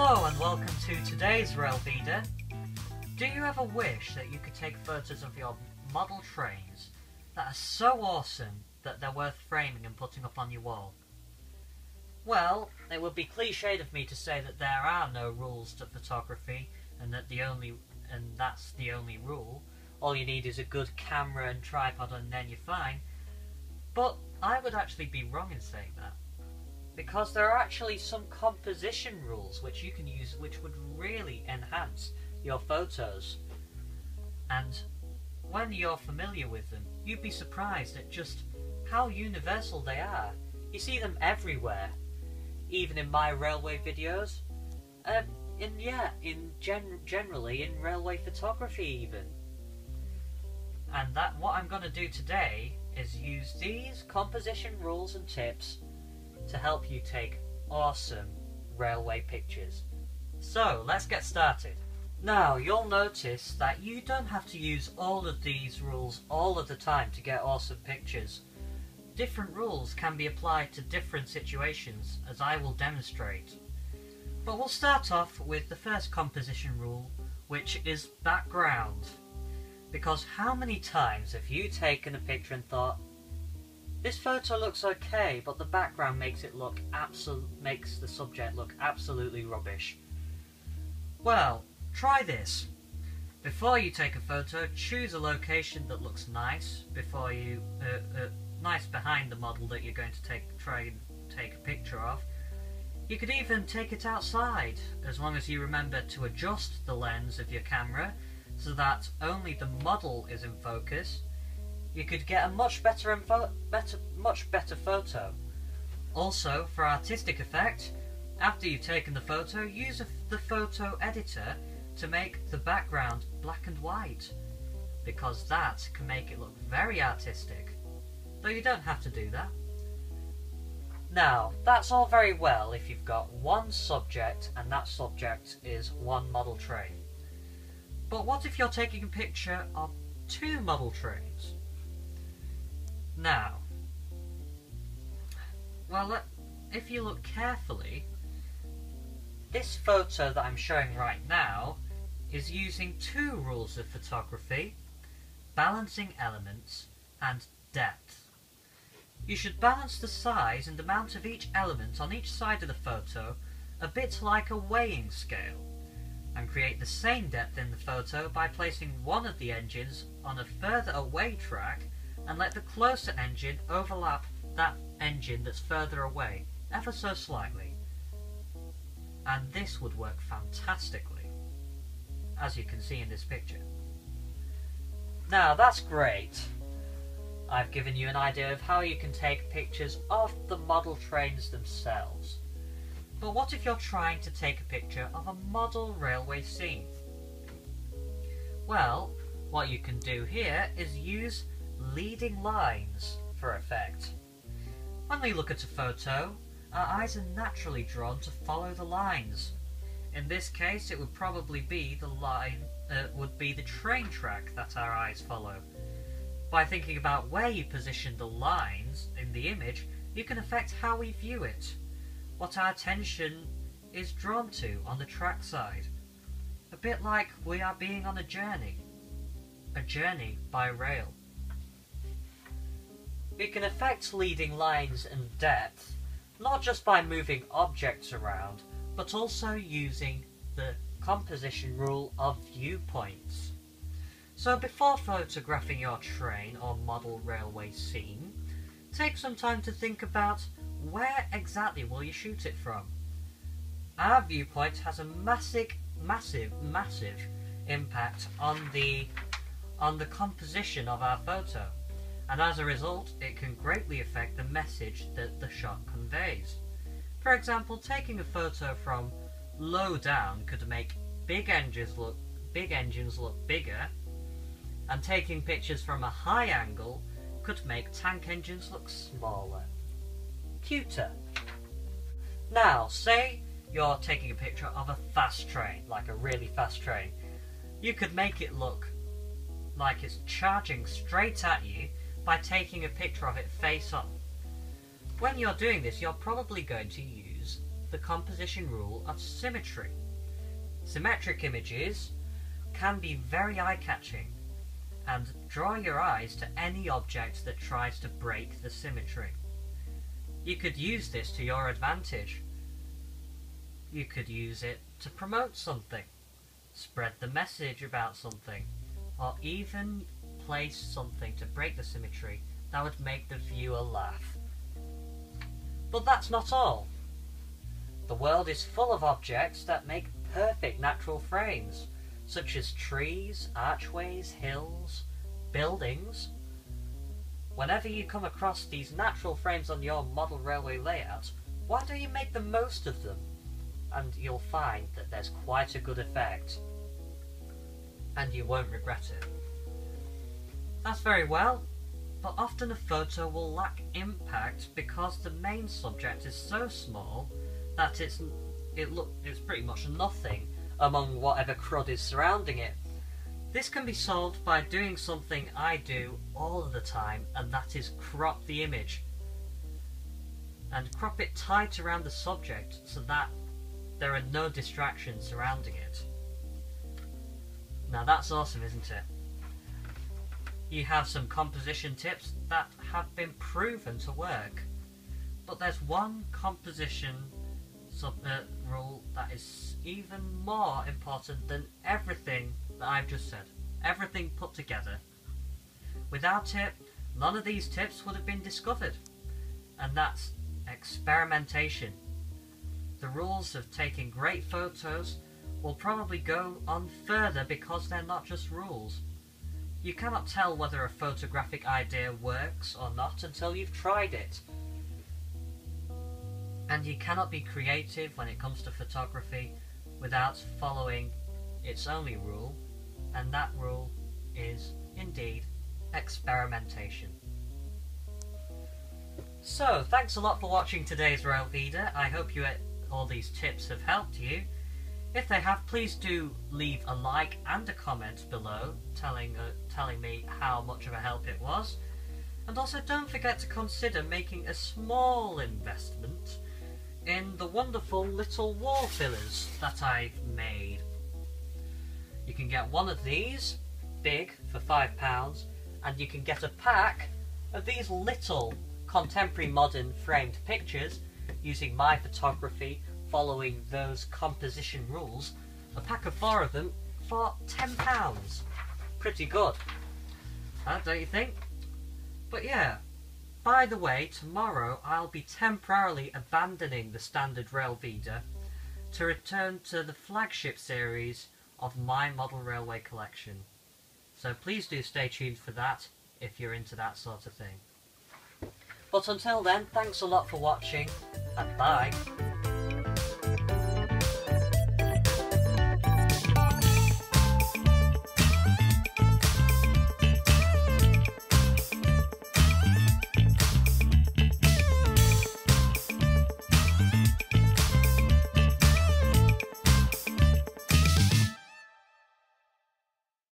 Hello and welcome to today's RailVEDA. Do you ever wish that you could take photos of your model trains that are so awesome that they're worth framing and putting up on your wall? Well, it would be cliched of me to say that there are no rules to photography and that's the only rule. All you need is a good camera and tripod and then you're fine. But I would actually be wrong in saying that, because there are actually some composition rules which you can use which would really enhance your photos. And when you're familiar with them, you'd be surprised at just how universal they are. You see them everywhere, even in my railway videos, generally in railway photography even. And what I'm going to do today is use these composition rules and tips to help you take awesome railway pictures. So let's get started. Now you'll notice that you don't have to use all of these rules all of the time to get awesome pictures. Different rules can be applied to different situations, as I will demonstrate. But we'll start off with the first composition rule, which is background. Because how many times have you taken a picture and thought, this photo looks okay, but the background makes the subject look absolutely rubbish? Well, try this. Before you take a photo, choose a location that looks nice nice behind the model that you're going to try and take a picture of. You could even take it outside, as long as you remember to adjust the lens of your camera so that only the model is in focus. You could get a much better photo. Also, for artistic effect, after you've taken the photo, use the photo editor to make the background black and white, because that can make it look very artistic, though you don't have to do that. Now, that's all very well if you've got one subject and that subject is one model train. But what if you're taking a picture of two model trains? Now, well, if you look carefully, this photo that I'm showing right now is using two rules of photography: balancing elements and depth. You should balance the size and amount of each element on each side of the photo a bit like a weighing scale, and create the same depth in the photo by placing one of the engines on a further away track and let the closer engine overlap that engine that's further away, ever so slightly. And this would work fantastically, as you can see in this picture. Now that's great. I've given you an idea of how you can take pictures of the model trains themselves. But what if you're trying to take a picture of a model railway scene? Well, what you can do here is use leading lines for effect. When we look at a photo, our eyes are naturally drawn to follow the lines. In this case, it would probably be the train track that our eyes follow. By thinking about where you position the lines in the image, you can affect how we view it, what our attention is drawn to on the track side. A bit like we are being on a journey by rail. We can affect leading lines and depth, not just by moving objects around, but also using the composition rule of viewpoints. So before photographing your train or model railway scene, take some time to think about where exactly will you shoot it from. Our viewpoint has a massive impact on the composition of our photo, and as a result it can greatly affect the message that the shot conveys. For example, taking a photo from low down could make big engines look bigger, and taking pictures from a high angle could make tank engines look smaller, cuter. Now, say you're taking a picture of a fast train, like a really fast train. You could make it look like it's charging straight at you by taking a picture of it face up. When you're doing this, you're probably going to use the composition rule of symmetry. Symmetric images can be very eye-catching and draw your eyes to any object that tries to break the symmetry. You could use this to your advantage. You could use it to promote something, spread the message about something, or even place something to break the symmetry that would make the viewer laugh. But that's not all. The world is full of objects that make perfect natural frames, such as trees, archways, hills, buildings. Whenever you come across these natural frames on your model railway layout, why don't you make the most of them? And you'll find that there's quite a good effect. And you won't regret it. That's very well, but often a photo will lack impact because the main subject is so small that it's pretty much nothing among whatever crud is surrounding it. This can be solved by doing something I do all of the time, and that is crop the image. And crop it tight around the subject so that there are no distractions surrounding it. Now that's awesome, isn't it? You have some composition tips that have been proven to work. But there's one composition rule that is even more important than everything that I've just said. Everything put together. Without it, none of these tips would have been discovered. And that's experimentation. The rules of taking great photos will probably go on further because they're not just rules. You cannot tell whether a photographic idea works or not until you've tried it. And you cannot be creative when it comes to photography without following its only rule, and that rule is, indeed, experimentation. So, thanks a lot for watching today's RailVEDA. I hope all these tips have helped you. If they have, please do leave a like and a comment below telling me how much of a help it was. And also don't forget to consider making a small investment in the wonderful little wall fillers that I've made. You can get one of these, big, for £5, and you can get a pack of these little contemporary modern framed pictures using my photography, following those composition rules. A pack of 4 of them for £10. Pretty good, don't you think? But yeah, by the way, tomorrow I'll be temporarily abandoning the standard RailVEDA to return to the flagship series of my model railway collection. So please do stay tuned for that if you're into that sort of thing. But until then, thanks a lot for watching, and bye!